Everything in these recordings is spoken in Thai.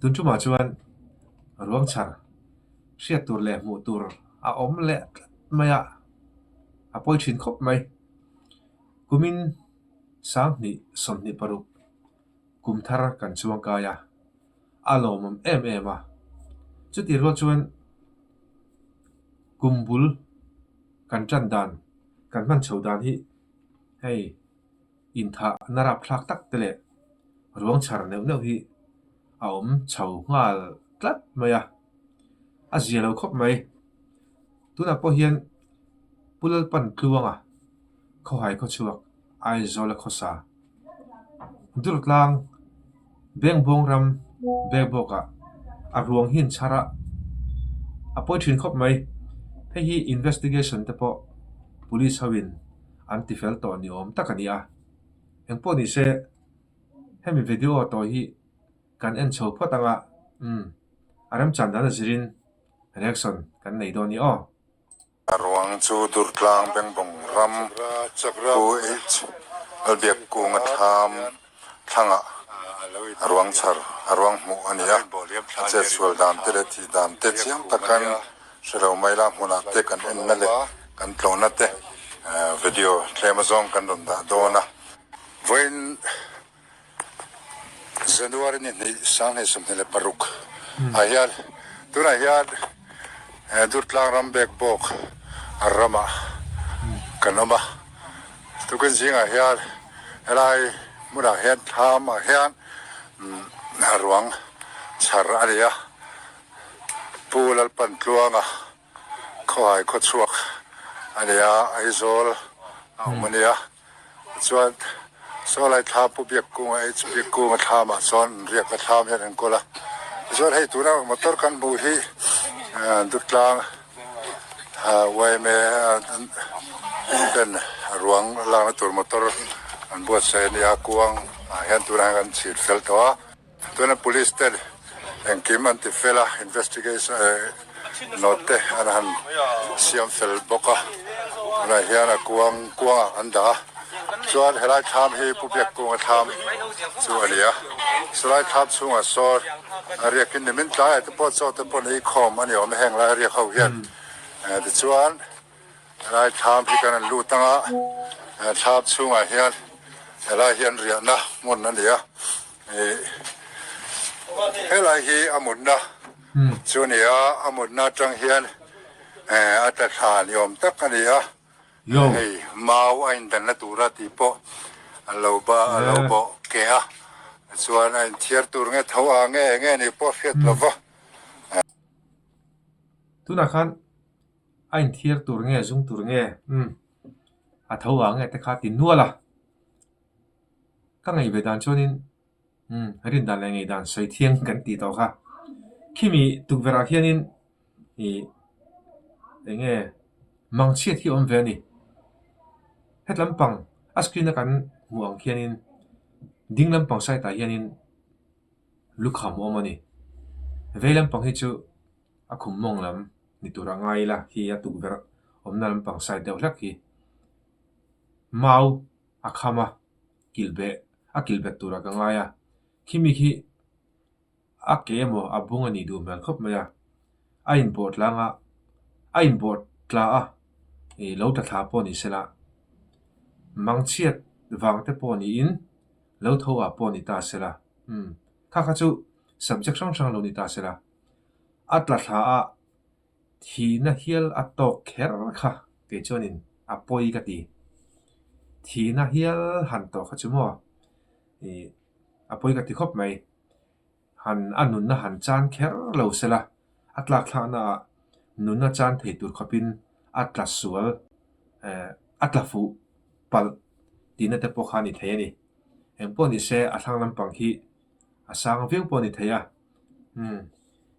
ตุนจุมาจวนรวงChharเสียตัวเล่หมู่ตัวอมเล่ไม่ปอยชินคบไหมกุมินสังนี่สมนิปรุกุมทาร์กันชวงกายอารมณ์มาจุดที่รวจวนกุมบุลกันจันดานกันมันเฉาดานที่ให้อินทานาราพลักตักเตเลรวงChharเนื้อที่เฉางาลกลัดไหมอาเจียเราคบไหมตัวนักพอเฮียนปุลปันกลวงเขาหายเขาชัวไอโซลเขาซาดุลกลางเบงบงรำเบงบกรวงหินชาระปอยชินคบไหมให้ฮี investigation แต่พอ police ฮาวินอันติเฟลตัวนิยมตักกันนี่เอ็งพอนี่เสให้มีวิดีโอตัวฮีกันเอ็นโชว์พอตั้งอารมณ์จันทร์นั้นจะรินเรียกส่วนกันในตัวนี้รวงจูดุลกลางเบงบงรำผู้เบียกกุงทามทั้งรวงChharรวงหมู่อันนี้เจ็ดส่วนดามเตลทีดามเตจียงตะกันเชื่อไม่ละมุนาเตกันเอ็นนั่นเลยกันตรงนั้นเตวิดีโอเทเลมาซองกันโดนนะวันจันทร์วันนี้สังให้สมเด็จปรุกอาญาตัวอาญาดุลกลางรำเบกบกรำกันมาทุกคนจริงอาญาอะไรมุดอาญาทำอาญารวงChharอะไรปูLalpantluangaเขาให้เขาชวกอะไรไอโซลมันส่วนอะไรท้าผู้Biakkunga Biakkungaท้ามาส่วนเรียกท้าเห็นก็ละส่วนให้ตัวนั้นมาตรกันบุหีดุจลางไว้เมื่อเป็นรวงลางตัวมาตรอันบวชเสียนี่กวางเห็นตัวนั้นกันฉีดเฟลตัวนั้น police เต็มเอ็งกิมันติเฟล่า investigation โน้ตอันนั้นเสียงเฟลบกะนั่นเห็นกวางอันดาส่วนเฮลัยทำให้ผู้Biakkungaทำส่วนนี้ส่วนทำส่วนสอดเรียกกินมินตายแต่พอสอดแต่พอนี้คอมอันนี้ไม่แห้งแล้วเรียกเขาเห็นแต่ส่วนเฮลัยทำให้กันรู้ตั้งทำส่วนเห็นเฮลัยเห็นเรียนนะหมดนั่นเดียเฮลัยฮีอามุนนะส่วนนี้อามุนนะจังเห็นอัตถานยอมตักกันเดียhey mau ain dan la tura tipo alo ba ke suan ain thiar tur nge thawa nge ni po fet lova tu na khan ain thiar tur nge zung tur nge thawa nge te kha tin nuala ka ngai ve dan chonin rin dan le ngai dan soi thiang kan ti to kha kimi Tukverah hianin nge mang chiat hi om ve ni Thlam pang askin na kan muang hianin dinglam pang sai ta hianin lukham omani veilam pang hi chu akhum mong lam ni tura ngai la hi Tukverah omnalam pang sai deuh hlak hi mau akhama kilbe tura ka ngaya kimi hi akemo abunga ni du mel khop maya ain bot tla lo ta tha po ni sela mang chiat wang te po ni in lo thowa po ni ta sela kha chu subject sang lo ni ta sela atla tha thi na hial atok kher kha te chonin apoi ka ti thi na hial han to kha chu mo apoi ka ti khop mai han anun na han chan kher lo sela atla tha na nun na chan thei tur khopin atla sual atla fu pal tina te po khani thayani em po ni se athang lam pang hi asang veng po ni thaya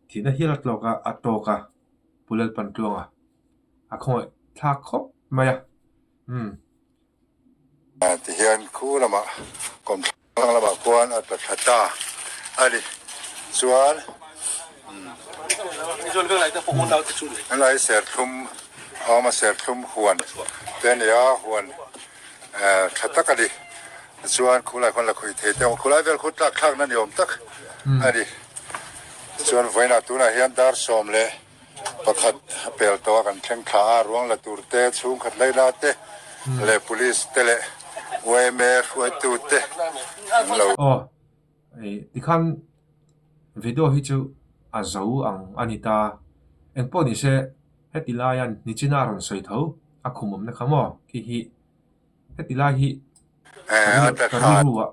tina hilat loka atoka Lalpantluanga akhoi tha khop maya ti hian khu lama kom lama kwan at thata ali chuan lai ser thum ama ser thum huan ten ya huan thatakali chuan khulai khon la khoi the te khulai vel khut tak thak nan yom tak ani ส่วนไว้หน้าตัวน่ะเฮียนดาร์สอมเลยประคัดเปลตัวกันแข่งขาร่วงละตูเตะสูงขัดไล่ลาเตะเลยพุลิสเตะเลยไว้เมร์ไว้ตูเตะเราอ๋อไอ้ที่ขั้นวิดีโอที่จูอาจจะอันนี้ตาเอ็งพอนี่เช่เฮติลายันนิจินารันสวยเท่าอาคุมนะครับมั้งที่เฮติลาฮีแต่การขาดรู้อ่ะ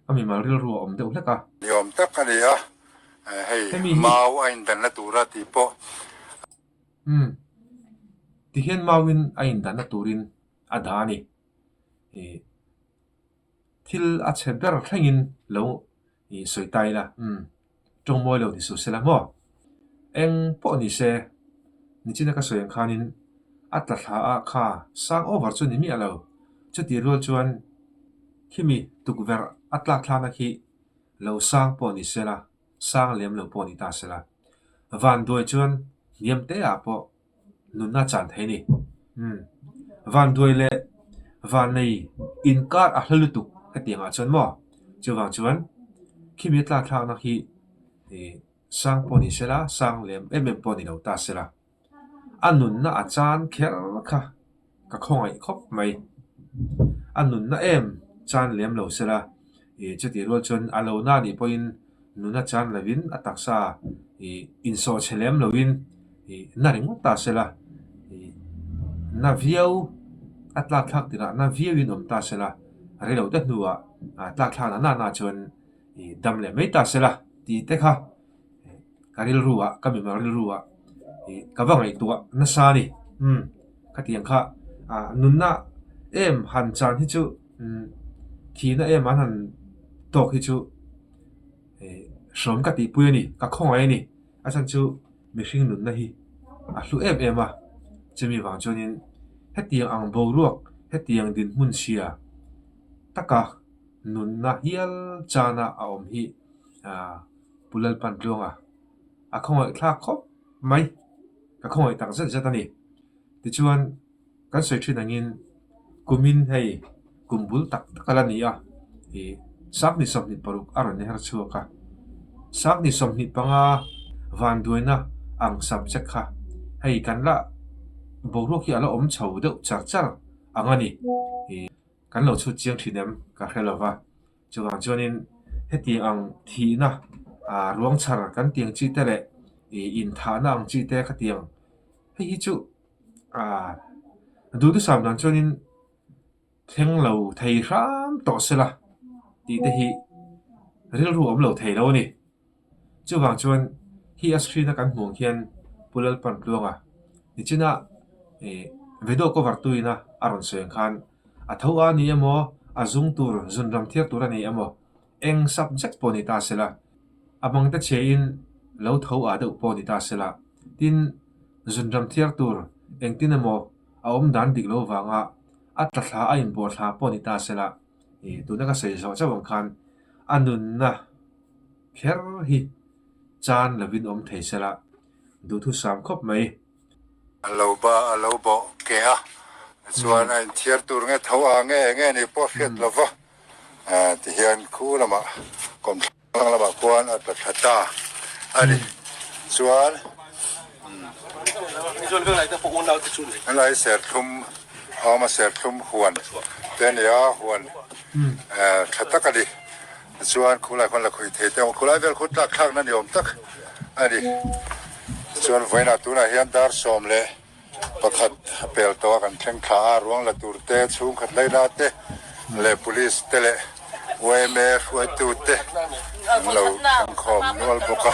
ก็มีมาเรียรู้อมเดียวเล็กอ่ะยอมตักกันเลยอ่ะให้มาไว้ดันละตัวระที่ปอที่เห็นมาวินไอ้ดันนัตูรินอาดานี่ที่อาจจะเบอร์แข่งอินแล้วสวยตายละจงมวยแล้วที่สุดเสร็จแล้วมั้งเอ็งพอนี่เช่นี่จีน่าก็สวยขานินอัตราค่าสร้างโอเวอร์จนนี่มีอะไรจุดที่รู้จวนที่มีตุกเวรอัตราคลานักที่เราสร้างปอนิเสละสร้างเลี้ยมเราปอนิตาเสละวันโดยจวนเลี้ยมเตะปอนุนน่าจันเทนี่วันโดยเละวันนี้อินการ์อัลลุตุกก็เตียงอาจวนมั้งจวนจวนที่มีอัตราคลานักที่สร้างปอนิเสละสร้างเลี้ยมปอนิเราตาเสละอันนุนน่าอาจารย์แค่ค่ะก็คงไอ้ครบไหมอันนุนน่าจานเลี้ยมเราเสละจุดที่รู้จนอาลูน่านี่พออินนุนน่าจานเลวินอัตักษาอินโซเชลมเลวินน่าริงมุตตาเสละน่าวิวอัตลักษณ์ที่น่าวิวอินอมตาเสละเรื่องเราเด็ดหนัวอัตลักษณ์น่าจนดำเลยไม่ตาเสละที่เด็กค่ะการิลรัวก็มีมาริลรัวก็ว่าไงตัวน่าซานี่ก็ที่ยังค่ะนุนน่าหันจานที่จูทีน่ะมันหันตกที่จูสมกับที่ปุยนี่ก็คงไอ้นี่อาจารย์จูไม่ชิงนุนนะฮีลูอ่ะจะมีบางจนินเฮ็ดยังอังโบลวกเฮ็ดยังดินมุนเชียตะกะนุนนะเฮียลจานะอมฮีปุลลปันจงคงไอ้คลาคบไหมก็คงไอ้ต่างจัดนี่ที่ชวนกันสวยชื่อนังินกุมินให้กุมบุลตักกะลันนี่สักนิสมนิปรุกอารมณ์เนี่ยชัวค่ะสักนิสมนิปังวันด้วยนะอังสับจักค่ะให้กันละบอกลูกที่อะไรอมเฉาเดือดจัดอังอันนี้กันเราชุดเจียงที่เนี่ยก็แค่เราว่าจวนจวนินให้ตีอังทีนะรวงชาร์กันเตียงจีเตะอินทานังจีเตะขัดเตียงให้ฮิจูดูดูสามนั้นจวนินเท่งเราไทยรำต่อเสละตีเตะเรื่องรวมเราไทยเรานี่จวนจวนฮีอัสครีนักการหมวงเฮียนปุลลปันปลวงนี่จีน่าวิดีโอก็วัดตุยนะอารมณ์เสียงขันเท่าอันนี้มั้งจุงตัวจุนรำเทียตัวนี้มั้งเอ็ง subject ปนิตาเสละบางแต่เชียนเราเท่าดูปนิตาเสละทินจุนรำเทียตัวเอ็งทินมั้งดันดิกโลวังตัดหาอินบอร์ดหาปนิตาเสละตัวนั้นก็เสียสาวจะบังคันอันนั้นนะแค่ฮีจานเลวินเทเสละดูทุกสามครบไหมเราบ่แก่ส่วนไอ้เทียร์ตัวเงี้ยเท่าเงี้ยนี่พอเฟียดแล้ววะที่เห็นคู่ละมาก่อนลังละมาควรอัตตาอันนี้ส่วนอะไรเสร็จทุ่มเอามาเสร็จทุ่มหวนเดี๋ยวนี้หวนขัดตะกันดิส่วนคู่หลายคนละคุยเทแต่ว่าคู่หลายเวลคุดตักข้างนั่นยอมตักอันนี้ส่วนไว้หน้าตัวน่ะเฮียนดาร์สอมเลยประคัดเปลตัวกันแข่งขาร่วงละตูเตะสูงขัดไล่ลาเตะเลยพุลิสเตะเลยไว้เมร์ไว้ตูเตะเราสังคมนวลบุก